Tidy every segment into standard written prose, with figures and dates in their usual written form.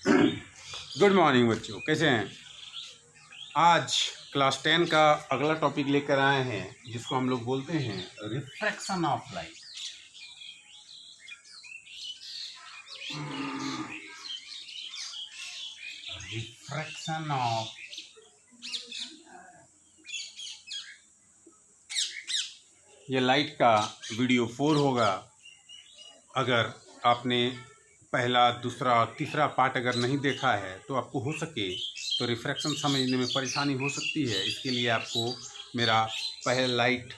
Good morning बच्चों, कैसे हैं। आज क्लास 10 का अगला टॉपिक लेकर आए हैं जिसको हम लोग बोलते हैं refraction of light. Refraction of ये लाइट का वीडियो 4 होगा। अगर आपने पहला, दूसरा, तीसरा पार्ट अगर नहीं देखा है तो आपको हो सके तो रिफ्रैक्शन समझने में परेशानी हो सकती है। इसके लिए आपको मेरा पहले लाइट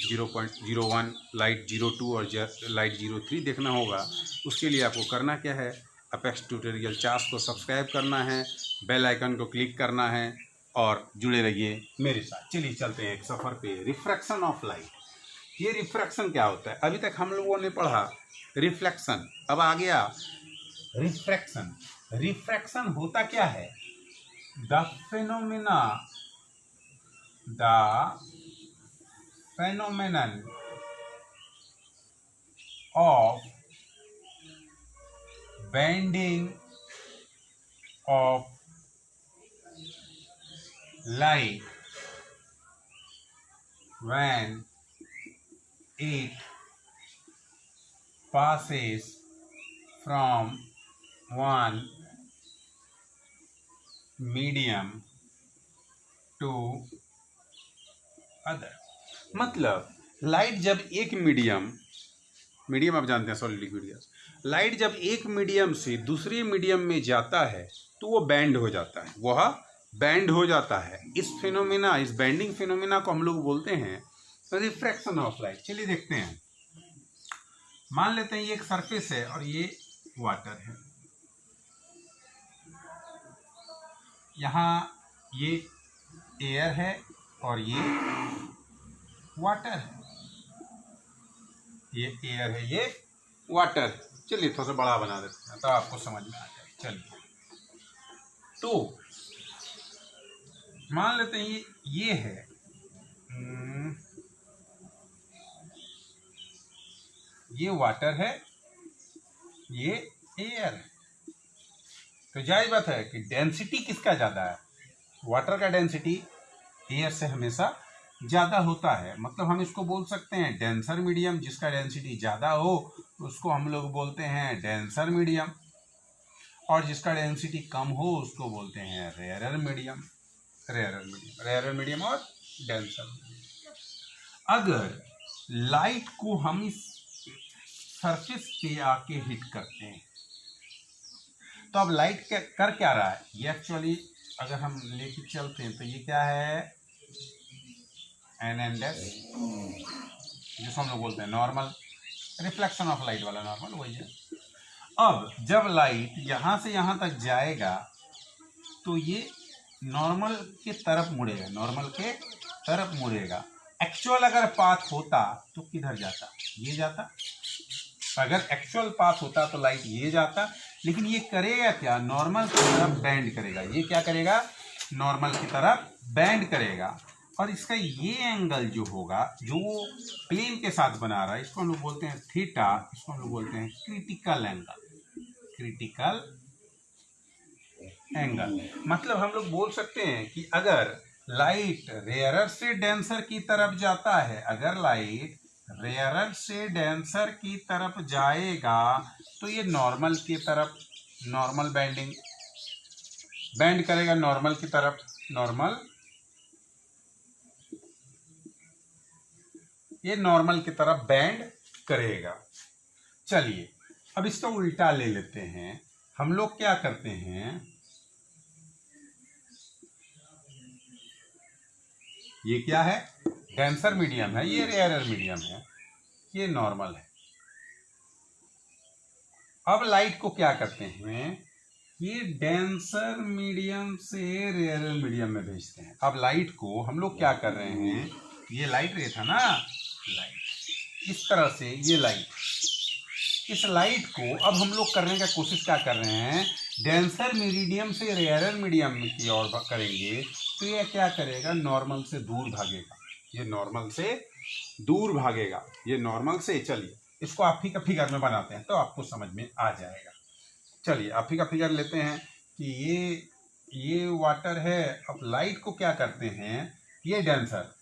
0.01, लाइट 02 और लाइट 03 देखना होगा। उसके लिए आपको करना क्या है, अपेक्स ट्यूटोरियल चार्ट को सब्सक्राइब करना है, बेल आइकन को क्लिक करना है और जुड़े रहिए मेरे साथ। चलिए चलते हैं एक सफ़र पे। रिफ्रैक्शन ऑफ लाइट, ये रिफ्रैक्शन क्या होता है? अभी तक हम लोगों ने पढ़ा रिफ्लेक्शन, अब आ गया रिफ्रैक्शन। रिफ्रैक्शन होता क्या है? The phenomenon of bending of light when it passes from one medium to other। मतलब लाइट जब एक मीडियम आप जानते हैं सॉलिड लिक्विड गैस, लाइट जब एक मीडियम से दूसरे मीडियम में जाता है तो वो बैंड हो जाता है, वह बैंड हो जाता है। इस फिनोमिना, इस बैंडिंग फिनोमिना को हम लोग बोलते हैं रिफ्रैक्शन ऑफ लाइट। चलिए देखते हैं। मान लेते हैं ये एक सरफेस है और ये वाटर है, यहाँ ये एयर है और ये वाटर है। ये एयर है, ये वाटर है। चलिए थोड़ा सा बड़ा बना देते हैं तो आपको समझ में आ जाए। चलिए, तो मान लेते हैं ये है, ये वाटर है, ये एयर है। तो जायज बात है कि डेंसिटी किसका ज़्यादा है? वाटर का डेंसिटी एयर से हमेशा ज़्यादा होता है। मतलब हम इसको बोल सकते हैं डेंसर मीडियम। जिसका डेंसिटी ज़्यादा हो उसको हम लोग बोलते हैं डेंसर मीडियम, और जिसका डेंसिटी कम हो उसको बोलते हैं रेयरर मीडियम। रेयरर मीडियम और डेंसर मीडियम। अगर लाइट को हम इस सरफेस पे आके हिट करते हैं तो अब लाइट कर क्या रहा है? ये एक्चुअली अगर हम लेके चलते हैं तो ये क्या है, एन डैश, जिसको हम लोग बोलते हैं नॉर्मल, रिफ्लेक्शन ऑफ लाइट वाला नॉर्मल वही है। अब जब लाइट यहाँ से यहाँ तक जाएगा तो ये नॉर्मल के तरफ मुड़ेगा, नॉर्मल के तरफ मुड़ेगा। एक्चुअल अगर पाथ होता तो किधर जाता? ये जाता। अगर एक्चुअल पाथ होता तो लाइट ये जाता, लेकिन ये करेगा क्या? नॉर्मल की तरफ बैंड करेगा। ये क्या करेगा? नॉर्मल की तरफ बैंड करेगा। और इसका ये एंगल जो होगा, जो वो प्लेन के साथ बना रहा है, इसको हम लोग बोलते हैं थीटा, इसको हम लोग बोलते हैं क्रिटिकल एंगल। क्रिटिकल एंगल मतलब हम लोग बोल सकते हैं कि अगर लाइट रेयरर से डेंसर की तरफ जाता है, अगर लाइट रेयरर से डेंसर की तरफ जाएगा तो ये नॉर्मल की तरफ, नॉर्मल बैंड करेगा नॉर्मल की तरफ, नॉर्मल, ये नॉर्मल की तरफ बैंड करेगा। चलिए अब इसका उल्टा ले लेते हैं। हम लोग क्या करते हैं, ये क्या है? डेंसर मीडियम है, ये रेयरर मीडियम है, ये नॉर्मल है। अब लाइट को क्या करते हैं, ये डेंसर मीडियम से रेयरर मीडियम में भेजते हैं। अब लाइट को हम लोग क्या कर रहे हैं, ये लाइट रे था ना, लाइट इस तरह से, ये लाइट, इस लाइट को अब हम लोग करने का कोशिश क्या कर रहे हैं, डेंसर मीडियम से रेयरर मीडियम की ओर करेंगे तो ये क्या करेगा? नॉर्मल से दूर भागेगा। ये नॉर्मल से दूर भागेगा, ये नॉर्मल से। चलिए इसको आप फिगर में बनाते हैं तो आपको समझ में आ जाएगा। चलिए आप ही का फिगर लेते हैं कि ये वाटर है। अब लाइट को क्या करते हैं, ये डेंसर,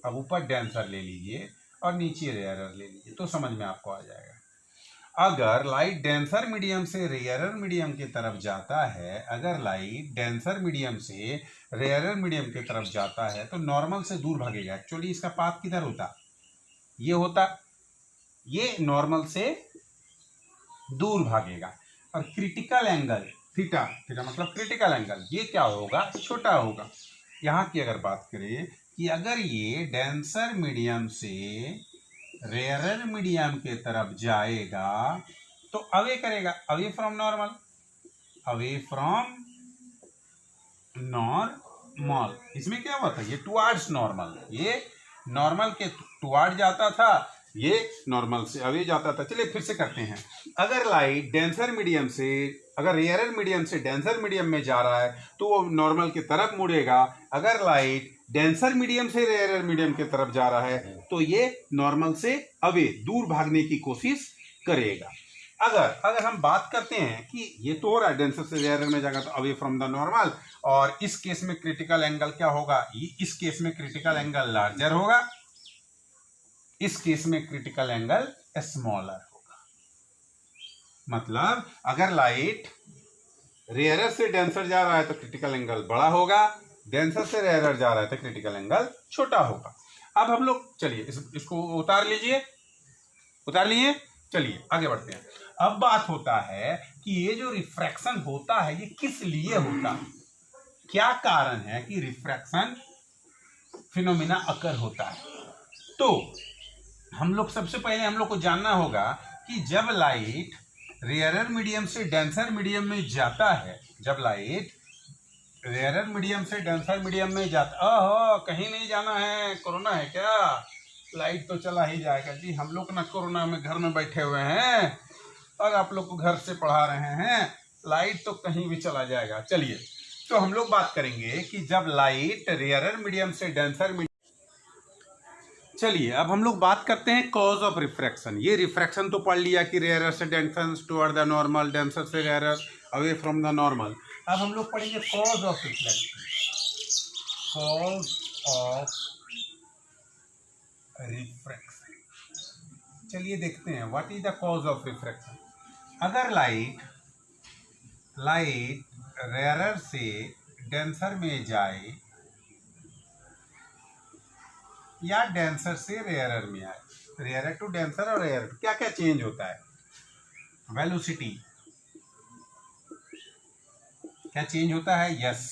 अब ऊपर डेंसर ले लीजिए और नीचे रेयरर ले लीजिए तो समझ में आपको आ जाएगा। अगर लाइट डेंसर मीडियम से रेयरर मीडियम की तरफ जाता है, अगर लाइट डेंसर मीडियम से रेयरर मीडियम की तरफ जाता है तो नॉर्मल से दूर भागेगा। एक्चुअली इसका पाथ किधर होता, ये होता, ये नॉर्मल से दूर भागेगा। और क्रिटिकल एंगल थीटा, थीटा मतलब क्रिटिकल एंगल, ये क्या होगा, छोटा होगा। यहाँ की अगर बात करें कि अगर ये डेंसर मीडियम से रेयरर मीडियम के तरफ जाएगा तो अवे करेगा, away from normal, away from normal. इसमें क्या हुआ था, ये टुवार्ड्स नॉर्मल, ये नॉर्मल के टुवार्ड जाता था, ये नॉर्मल से अवे जाता था। चलिए फिर से करते हैं। अगर लाइट डेंसर मीडियम से, अगर रेयरर मीडियम से डेंसर मीडियम में जा रहा है तो वो नॉर्मल की तरफ मुड़ेगा। अगर लाइट डेंसर मीडियम से रेयरर मीडियम की तरफ जा रहा है तो ये नॉर्मल से अवे, दूर भागने की कोशिश करेगा। अगर हम बात करते हैं कि ये तो हो रहा है डेंसर से रेयरर में जाएगा तो अवे फ्रॉम द नॉर्मल, और इस केस में क्रिटिकल एंगल क्या होगा, इस केस में क्रिटिकल एंगल लार्जर होगा, इस केस में क्रिटिकल एंगल स्मॉलर होगा। मतलब अगर लाइट रेयरर से डेंसर जा रहा है तो क्रिटिकल एंगल बड़ा होगा, डेंसर से रेयरर जा रहा है तो क्रिटिकल एंगल छोटा होगा। अब हम लोग चलिए इसको उतार लीजिए, उतार लिए, चलिए आगे बढ़ते हैं। अब बात होता है कि ये जो रिफ्रैक्शन होता है ये किस लिए होता है, क्या कारण है कि रिफ्रैक्शन फिनोमिना अकर होता है। तो हम लोग सबसे पहले हम लोग को जानना होगा कि जब लाइट रेयरर मीडियम से डेंसर मीडियम में जाता है, जब लाइट रेयरर मीडियम से डेंसर मीडियम में जाता, ओहो कहीं नहीं जाना है, कोरोना है क्या, लाइट तो चला ही जाएगा जी, हम लोग ना कोरोना में घर में बैठे हुए हैं और आप लोग को घर से पढ़ा रहे हैं, लाइट तो कहीं भी चला जाएगा। चलिए तो हम लोग बात करेंगे कि जब लाइट रेयरर मीडियम से डेंसर मीडियम, चलिए अब हम लोग बात करते हैं कॉज ऑफ रिफ्रैक्शन। ये रिफ्रैक्शन तो पढ़ लिया कि रेयरर से denser towards the normal, denser से rarer away from the normal. अब हम लोग पढ़ेंगे cause of refraction, cause of refraction. चलिए देखते हैं what is the cause of refraction. अगर लाइट रेयरर से डेंसर में जाए या डेंसर से रेयरर में आए, रेयरर टू डेंसर और रेयरर, क्या क्या चेंज होता है, वेलोसिटी क्या चेंज होता है, यस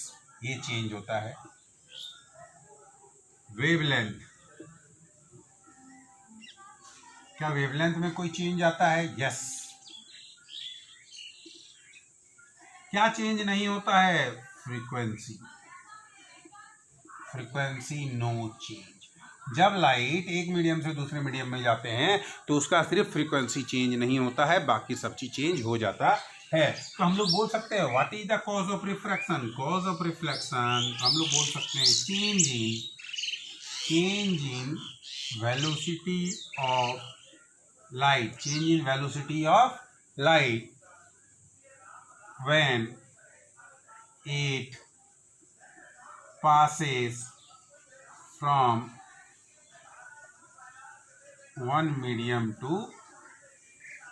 ये चेंज होता है। वेवलेंथ, क्या वेवलेंथ में कोई चेंज आता है, यस। क्या चेंज नहीं होता है, फ्रीक्वेंसी, फ्रीक्वेंसी नो चेंज। जब लाइट एक मीडियम से दूसरे मीडियम में जाते हैं तो उसका सिर्फ फ्रीक्वेंसी चेंज नहीं होता है, बाकी सब चीज चेंज हो जाता है। तो हम लोग बोल सकते हैं what is the cause of refraction, cause of reflection हम लोग बोल सकते हैं change in velocity of light, change in velocity of light when it passes from one medium to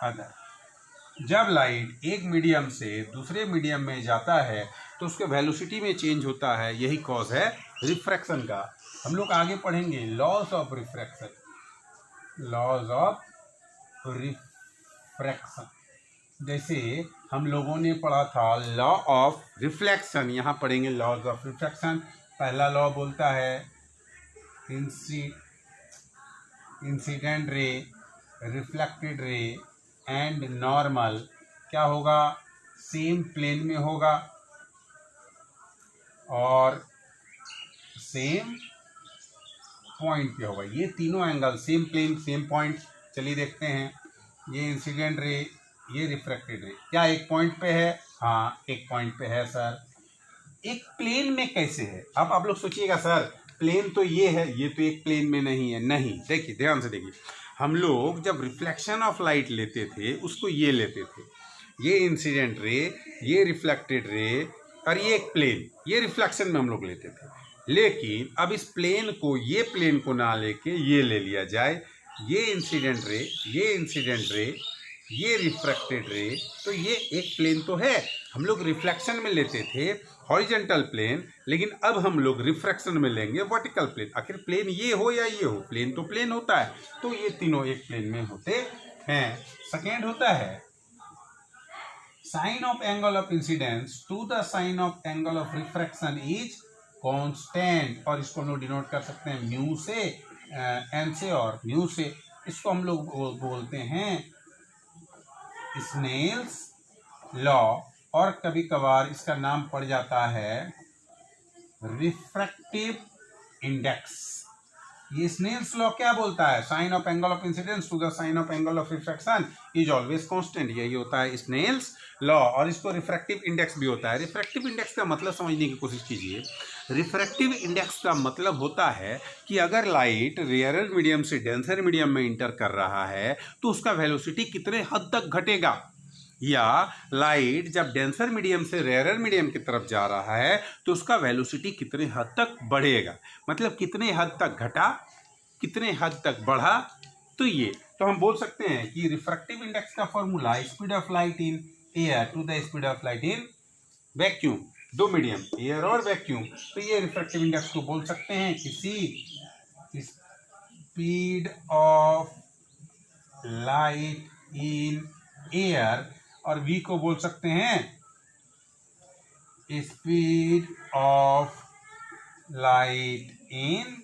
other। जब लाइट एक मीडियम से दूसरे मीडियम में जाता है तो उसके वेलोसिटी में चेंज होता है, यही कॉज है रिफ्रैक्शन का। हम लोग आगे पढ़ेंगे laws of refraction, laws of refraction. जैसे हम लोगों ने पढ़ा था लॉ ऑफ रिफ्लेक्शन, यहाँ पढ़ेंगे लॉज ऑफ रिफ्रैक्शन। पहला लॉ बोलता है incident ray, reflected ray and normal क्या होगा, सेम प्लेन में होगा और सेम पॉइंट पे होगा। ये तीनों angle same plane same point. चलिए देखते हैं, ये इंसिडेंट रे, ये रिफ्लेक्टेड रे, क्या एक पॉइंट पे है, हाँ एक पॉइंट पे है सर। एक प्लेन में कैसे है, अब आप लोग सोचिएगा सर प्लेन तो ये है, ये तो एक प्लेन में नहीं है। नहीं, देखिए ध्यान से देखिए, हम लोग जब रिफ्लेक्शन ऑफ लाइट लेते थे उसको ये लेते थे, ये इंसिडेंट रे, ये रिफ्लेक्टेड रे और ये एक प्लेन, ये रिफ्लेक्शन में हम लोग लेते थे। लेकिन अब इस प्लेन को, ये प्लेन को ना लेके ये ले लिया जाए, ये इंसिडेंट रे, ये इंसिडेंट रे, ये रिफ्रैक्टेड रे, तो ये एक प्लेन तो है। हम लोग रिफ्लेक्शन में लेते थे हॉरिजॉन्टल प्लेन, लेकिन अब हम लोग रिफ्रैक्शन में लेंगे वर्टिकल प्लेन। आखिर प्लेन ये हो या ये हो, प्लेन तो प्लेन होता है, तो ये तीनों एक प्लेन में होते हैं। सेकेंड होता है sine of angle of incidence to the sine of angle of refraction is constant, और इसको हम लोग डिनोट कर सकते हैं म्यू से, एन से और म्यू से। इसको हम लोग बोलते हैं स्नेल्स लॉ, और कभी कभार इसका नाम पड़ जाता है रिफ्रैक्टिव इंडेक्स। ये स्नेल्स लॉ क्या बोलता है? Sine of angle of incidence to the sine of angle of refraction is always constant, यही होता है स्नेल्स लॉ। और इसको रिफ्रैक्टिव इंडेक्स भी होता है। रिफ्रैक्टिव इंडेक्स का मतलब समझने की कोशिश कीजिए। रिफ्रैक्टिव इंडेक्स का मतलब होता है कि अगर लाइट रेयरर मीडियम से डेंसर मीडियम में इंटर कर रहा है तो उसका वेलोसिटी कितने हद तक घटेगा, या लाइट जब डेंसर मीडियम से रेयरर मीडियम की तरफ जा रहा है तो उसका वेलोसिटी कितने हद तक बढ़ेगा, मतलब कितने हद तक घटा, कितने हद तक बढ़ा। तो ये तो हम बोल सकते हैं कि रिफ्रैक्टिव इंडेक्स का formula speed of light in air to the speed of light in vacuum, दो मीडियम एयर और वैक्यूम, तो ये रिफ्रैक्टिव इंडेक्स को बोल सकते हैं किसी speed of light in air, और v को बोल सकते हैं speed of light in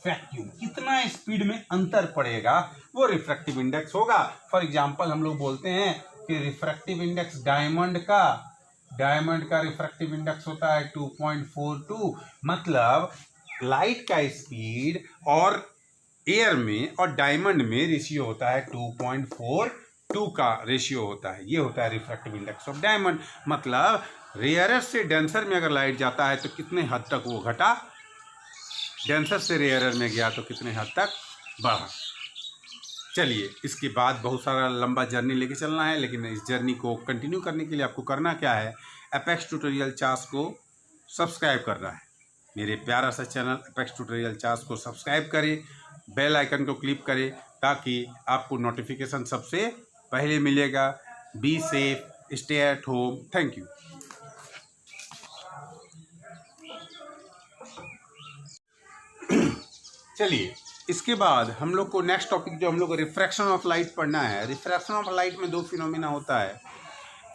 vacuum. कितना स्पीड में अंतर पड़ेगा वो रिफ्रैक्टिव इंडेक्स होगा। फॉर एग्जांपल हम लोग बोलते हैं कि रिफ्रैक्टिव इंडेक्स डायमंड का रिफ्रैक्टिव इंडेक्स होता है 2.42, मतलब लाइट का स्पीड और एयर में और डायमंड में रेशियो होता है 2.42 का रेशियो होता है। ये होता है रिफ्रैक्टिव इंडेक्स ऑफ डायमंड। मतलब रेयरर से डेंसर में अगर लाइट जाता है तो कितने हद तक वो घटा, डेंसर से रेयरर में गया तो कितने हद तक बढ़ा। चलिए, इसके बाद बहुत सारा लंबा जर्नी लेके चलना है, लेकिन इस जर्नी को कंटिन्यू करने के लिए आपको करना क्या है, एपेक्स ट्यूटोरियल चार्स को सब्सक्राइब करना है। मेरे प्यारा सा चैनल एपेक्स ट्यूटोरियल चार्स को सब्सक्राइब करें, बेल आइकन को क्लिक करें ताकि आपको नोटिफिकेशन सबसे पहले मिलेगा। Be safe, stay at home, thank you. चलिए, इसके बाद हम लोग को नेक्स्ट टॉपिक जो हम लोग को रिफ्रैक्शन ऑफ लाइट पढ़ना है। रिफ्रैक्शन ऑफ लाइट में दो फिनोमिना होता है।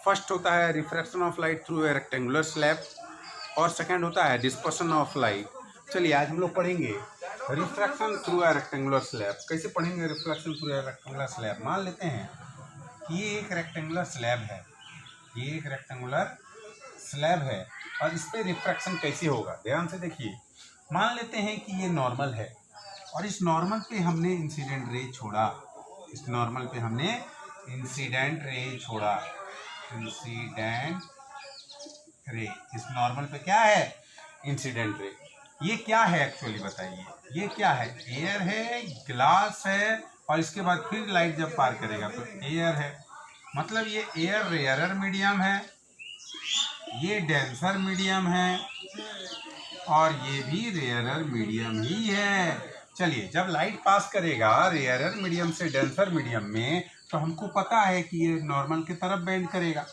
फर्स्ट होता है refraction of light through a rectangular slab, और सेकंड होता है डिस्पर्शन ऑफ लाइट। चलिए, आज हम लोग पढ़ेंगे refraction through a rectangular slab. कैसे पढ़ेंगे refraction through a rectangular slab? मान लेते हैं कि ये एक रेक्टेंगुलर स्लैब है, ये एक रेक्टेंगुलर स्लैब है, और इस पर रिफ्रैक्शन कैसे होगा, ध्यान से देखिए। मान लेते हैं कि ये नॉर्मल है और इस नॉर्मल पे हमने इंसिडेंट रे छोड़ा, इस नॉर्मल पे हमने इंसिडेंट रे छोड़ा, इंसिडेंट रे, इस नॉर्मल पे क्या है, इंसिडेंट रे। ये क्या है एक्चुअली बताइए, ये क्या है? एयर है, ग्लास है, और इसके बाद फिर लाइट जब पार करेगा तो एयर है। मतलब ये एयर रेयरर मीडियम है, ये डेंसर मीडियम है, और ये भी रेयरर मीडियम ही है। चलिए, जब लाइट पास करेगा रेयरर मीडियम से डेंसर मीडियम में तो हमको पता है कि ये नॉर्मल की तरफ बेंड करेगा।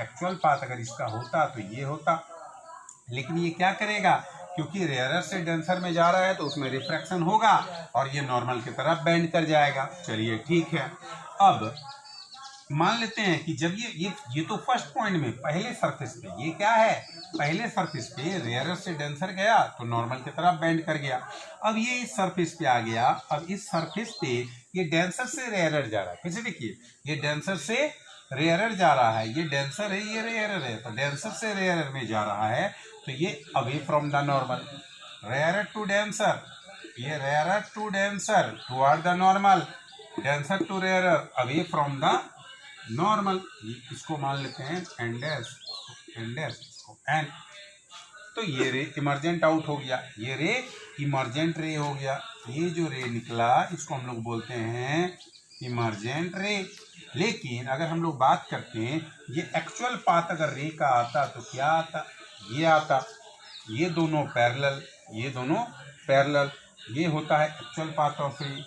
एक्चुअल पाथ अगर इसका होता तो ये होता, लेकिन ये क्या करेगा, क्योंकि रेयरर से डेंसर में जा रहा है तो उसमें रिफ्रैक्शन होगा और ये नॉर्मल की तरफ बेंड कर जाएगा। चलिए, ठीक है। अब मान लेते हैं कि जब ये तो फर्स्ट पॉइंट में पहले सरफेस पे, ये क्या है, पहले सरफेस पे रेयरर से डेंसर गया तो नॉर्मल की तरफ बेंड कर गया। अब ये इस सरफेस पे आ गया, अब इस सरफेस पे ये डेंसर से रेयरर जा रहा है। फिर से देखिए, ये डेंसर से रेयरर जा रहा है, ये डेंसर है, ये रेयरर है, तो डेंसर से रेयरर में जा रहा है तो ये away from the normal, rarer to denser, ये rarer to denser towards the normal, denser to rarer, away from the normal. इसको मान लेते हैं एंडेस, एंड तो ये रे इमर्जेंट आउट हो गया, ये रे इमर्जेंट रे हो गया। ये जो रे निकला इसको हम लोग बोलते हैं इमर्जेंट रे। लेकिन अगर हम लोग बात करते हैं ये एक्चुअल पाथ अगर रे का आता तो क्या आता, ये आता, ये दोनों पैरेलल, ये दोनों पैरेलल, ये होता है एक्चुअल पाथ ऑफ रे,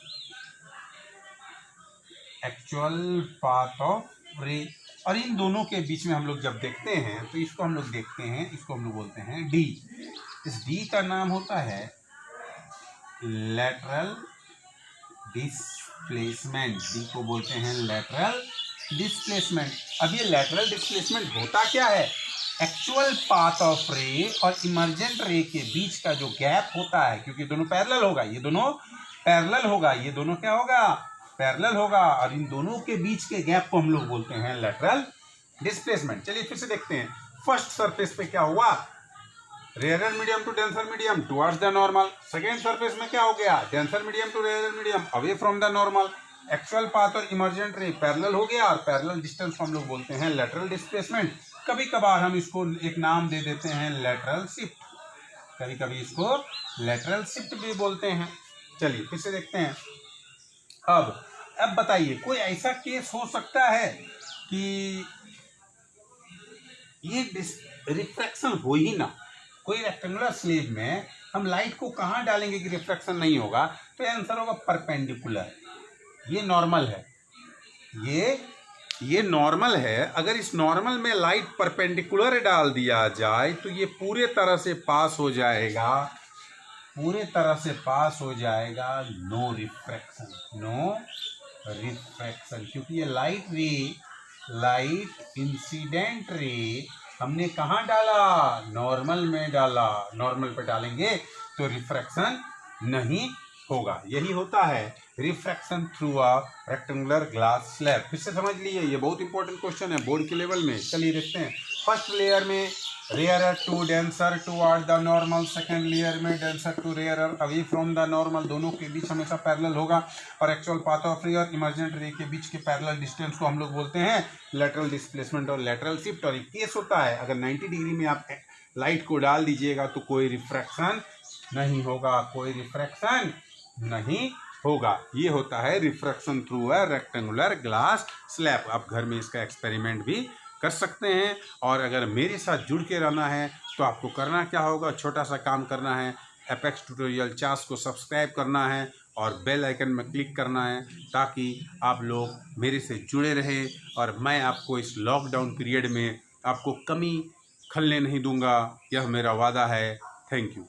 एक्चुअल पाथ ऑफ रे। और इन दोनों के बीच में हम लोग जब देखते हैं तो इसको हम लोग देखते हैं, इसको हम लोग बोलते हैं डी। इस डी का नाम होता है लेटरल डिस्प्लेसमेंट, डी को बोलते हैं लेटरल डिस्प्लेसमेंट। अब ये लेटरल डिस्प्लेसमेंट होता क्या है, एक्चुअल पाथ ऑफ रे और इमर्जेंट रे के बीच का जो गैप होता है, क्योंकि दोनों पैरेलल होगा, ये दोनों पैरेलल होगा, ये दोनों क्या होगा, पैरेलल होगा, और इन दोनों के बीच के गैप को हम लोग बोलते हैं लेटरल डिस्प्लेसमेंट। चलिए फिर से देखते हैं, फर्स्ट सरफेस पे क्या हुआ, rare medium to denser medium towards the normal. Second surface में क्या हो गया, denser medium to rare medium away from the normal. Actual path और इमर्जेंट रे पैरेलल हो गया, और पैरेलल डिस्टेंस को हम लोग बोलते हैं लेटरल डिस्प्लेसमेंट। कभी कभार हम इसको एक नाम दे देते हैं लेटरल शिफ्ट, कभी कभी इसको लेटरल शिफ्ट भी बोलते हैं। चलिए फिर से देखते हैं। अब बताइए, कोई ऐसा केस हो सकता है कि ये रिफ्रैक्शन हो ही ना, कोई रेक्टेंगुलर स्लेब में हम लाइट को कहाँ डालेंगे कि रिफ्रैक्शन नहीं होगा, तो आंसर होगा परपेंडिकुलर। ये नॉर्मल है, ये नॉर्मल है। अगर इस नॉर्मल में लाइट परपेंडिकुलर डाल दिया जाए तो ये पूरे तरह से पास हो जाएगा, पूरे तरह से पास हो जाएगा, नो रिफ्रैक्शन, नो रिफ्रैक्शन। क्योंकि ये लाइट इंसिडेंट रे हमने कहाँ डाला, नॉर्मल में डाला, नॉर्मल पे डालेंगे तो रिफ्रैक्शन नहीं होगा। यही होता है refraction through a rectangular glass slab. फिर से समझ लीजिए, ये बहुत इंपॉर्टेंट क्वेश्चन है बोर्ड के लेवल में। चलिए देखते हैं, फर्स्ट लेयर में rarer to denser towards the normal, second layer में denser to rarer away from the normal, दोनों के बीच हमेशा पैरेलल होगा, और एक्चुअल पाथ ऑफ रे और इमर्जेंट रे के बीच के पैरेलल डिस्टेंस को हम लोग बोलते हैं लेटरल डिस्प्लेसमेंट और लेटरल शिफ्ट। और एक केस होता है, अगर 90 डिग्री में आप लाइट को डाल दीजिएगा तो कोई रिफ्रैक्शन नहीं होगा, कोई रिफ्रैक्शन नहीं होगा। ये होता है refraction through a rectangular glass slab. आप घर में इसका एक्सपेरिमेंट भी कर सकते हैं। और अगर मेरे साथ जुड़ के रहना है तो आपको करना क्या होगा, छोटा सा काम करना है, एपेक्स ट्यूटोरियल चास को सब्सक्राइब करना है और बेल आइकन में क्लिक करना है, ताकि आप लोग मेरे से जुड़े रहें और मैं आपको इस लॉकडाउन पीरियड में आपको कमी खलने नहीं दूंगा। यह मेरा वादा है। Thank you.